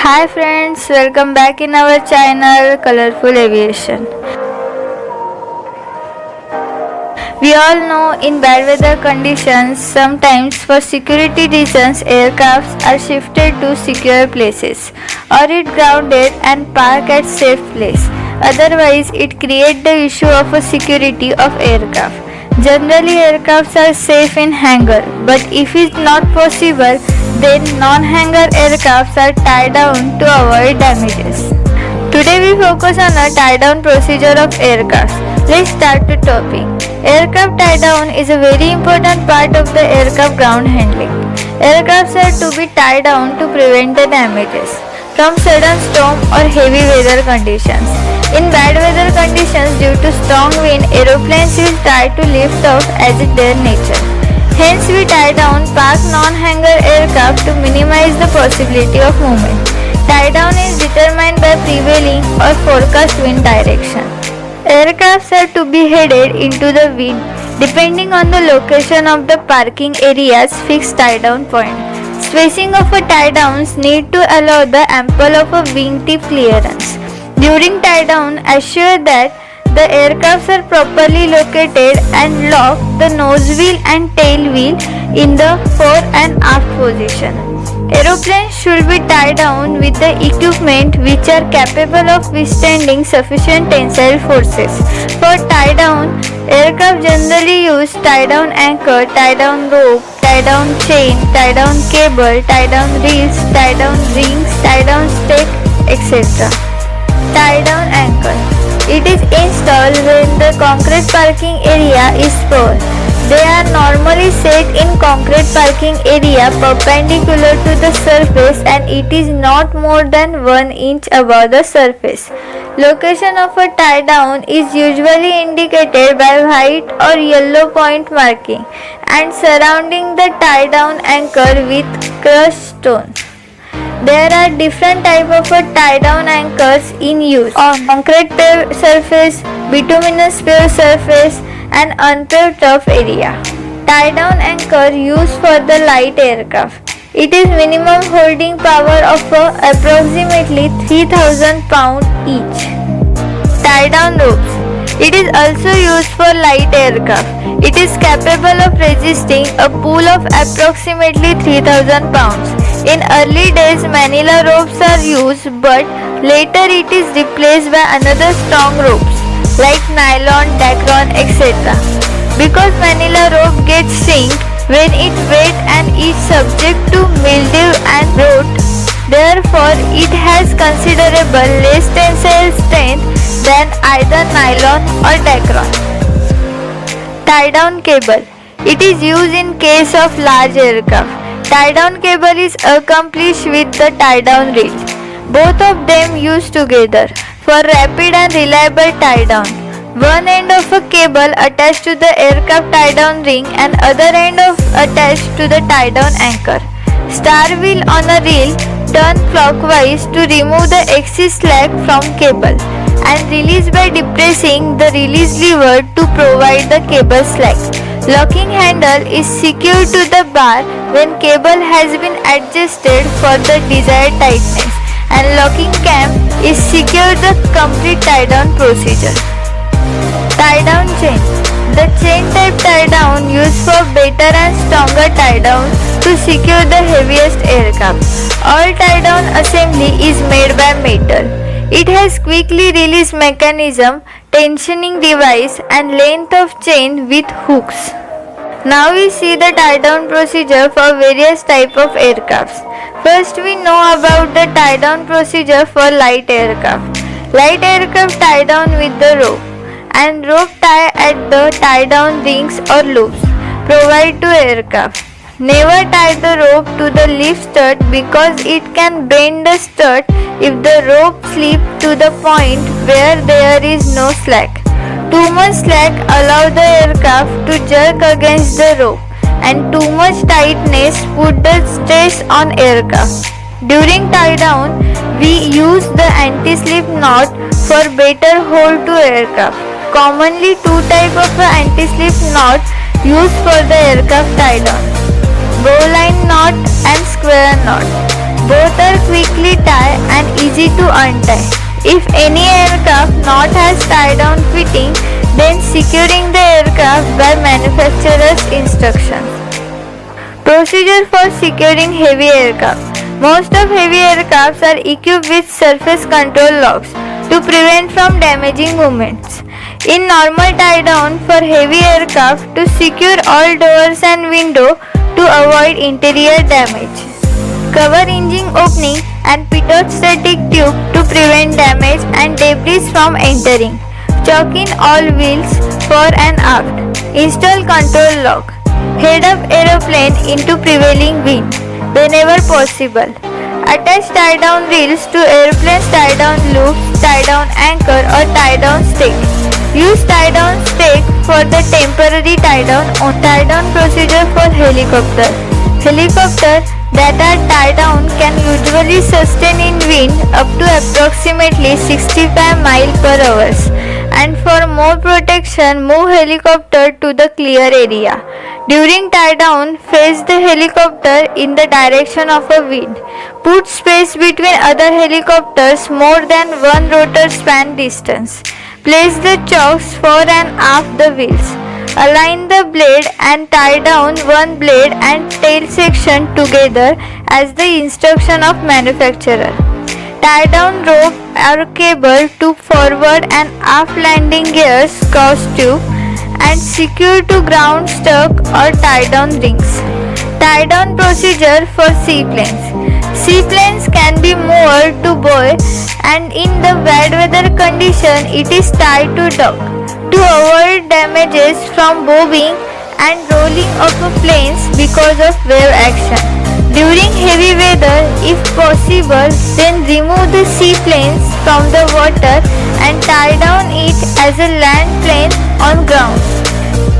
Hi friends, welcome back in our channel Colorful Aviation. We all know in bad weather conditions, sometimes for security reasons, aircrafts are shifted to secure places or it grounded and parked at safe place. Otherwise, it creates the issue of a security of aircraft. Generally, aircrafts are safe in hangar, but if it's not possible, then non-hangar aircrafts are tied down to avoid damages. Today we focus on a tie-down procedure of aircraft. Let's start the topic. Aircraft tie-down is a very important part of the aircraft ground handling. Aircrafts are to be tied down to prevent the damages from sudden storm or heavy weather conditions. In bad weather conditions due to strong wind, aeroplanes will try to lift off as is their nature. Hence we tie down parked non-hangar aircraft to minimize the possibility of movement. Tie-down is determined by prevailing or forecast wind direction. Aircrafts are to be headed into the wind depending on the location of the parking area's fixed tie-down point. Spacing of a tie-downs need to allow the ample of a wingtip clearance. During tie-down, assure that the aircrafts are properly located and lock the nose wheel and tail wheel in the fore and aft position. Aeroplanes should be tied down with the equipment which are capable of withstanding sufficient tensile forces. For tie down, aircraft generally use tie down anchor, tie down rope, tie down chain, tie down cable, tie down reels, tie down rings, tie down stake, etc. Tie down anchor. It is installed when the concrete parking area is poor. They are normally set in concrete parking area perpendicular to the surface and it is not more than 1 inch above the surface. Location of a tie down is usually indicated by white or yellow point marking and surrounding the tie down anchor with crushed stone. There are different types of tie-down anchors in use on concrete paved surface, bituminous paved surface and unpaved turf area. Tie-down anchor used for the light aircraft. It is minimum holding power of approximately 3000 pounds each. Tie-down ropes. It is also used for light aircraft. It is capable of resisting a pull of approximately 3000 pounds. In early days, manila ropes are used, but later it is replaced by another strong ropes like nylon, dacron, etc. Because manila rope gets sink when it wet and is subject to mildew and rot, therefore it has considerable less tensile strength than either nylon or dacron. Tie-down cable. It is used in case of large aircraft. Tie-down cable is accomplished with the tie-down reel. Both of them used together for rapid and reliable tie-down. One end of a cable attached to the aircraft tie-down ring and other end of attached to the tie-down anchor. Star wheel on a reel turn clockwise to remove the excess slack from cable and release by depressing the release lever to provide the cable slack. Locking handle is secured to the bar when cable has been adjusted for the desired tightness and locking cam is secured the complete tie-down procedure. Tie-down chain. The chain type tie-down used for better and stronger tie-down to secure the heaviest aircraft. All tie-down assembly is made by metal. It has quickly release mechanism, tensioning device and length of chain with hooks. Now we see the tie-down procedure for various type of aircrafts. First we know about the tie-down procedure for light aircraft. Light aircraft tie down with the rope and rope tie at the tie-down rings or loops provided to aircraft. Never tie the rope to the lift stud because it can bend the stud if the rope slips to the point where there is no slack. Too much slack allows the aircraft to jerk against the rope and too much tightness put the stress on aircraft. During tie down, we use the anti-slip knot for better hold to aircraft. Commonly two types of anti-slip knot used for the aircraft tie down: bowline knot and square knot. Both are quickly tie and easy to untie. If any aircraft not has tie-down fitting, then securing the aircraft by manufacturer's instructions. Procedure for securing heavy aircraft. Most of heavy aircrafts are equipped with surface control locks to prevent from damaging movements. In normal tie-down for heavy aircraft to secure all doors and window to avoid interior damage. Cover engine opening and pitot static tube to prevent damage and debris from entering. Chock in all wheels fore and aft. Install control lock. Head up aeroplane into prevailing wind whenever possible. Attach tie-down reels to airplane's tie-down loop, tie-down anchor or tie-down stake. Use tie-down stake for the temporary tie-down on tie-down procedure for helicopter. Helicopter that are tied down can usually sustain in wind up to approximately 65 mph. And for more protection, move helicopter to the clear area. During tie down, face the helicopter in the direction of a wind. Put space between other helicopters more than one rotor span distance. Place the chocks fore and aft the wheels. Align the blade and tie down one blade and tail section together as the instruction of manufacturer. Tie down rope or cable to forward and aft landing gears cross tube and secure to ground stuck or tie down rings. Tie down procedure for seaplanes. Seaplanes can be moored to buoy and in the bad weather condition it is tied to dock. To avoid damages from bobbing and rolling of planes because of wave action. During heavy weather, if possible, then remove the seaplanes from the water and tie down it as a land plane on ground.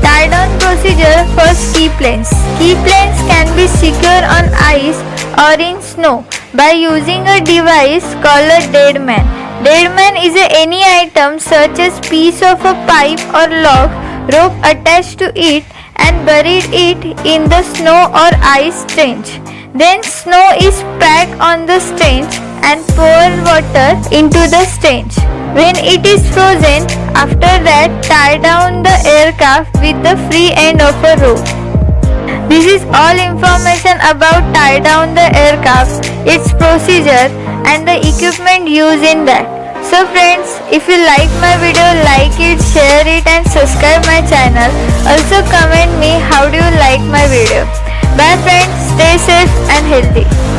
Tie down procedure for ski planes. Ski planes can be secured on ice or in snow by using a device called a deadman. Deadman is any item such as piece of a pipe or log, rope attached to it and buried it in the snow or ice trench. Then snow is packed on the trench and pour water into the trench. When it is frozen, after that tie down the aircraft with the free end of a rope. This is all information about tie down the aircraft, its procedure and the equipment used in that. So friends, if you like my video, like it, share it and subscribe my channel. Also comment me how do you like my video. Bye friends, stay safe and healthy.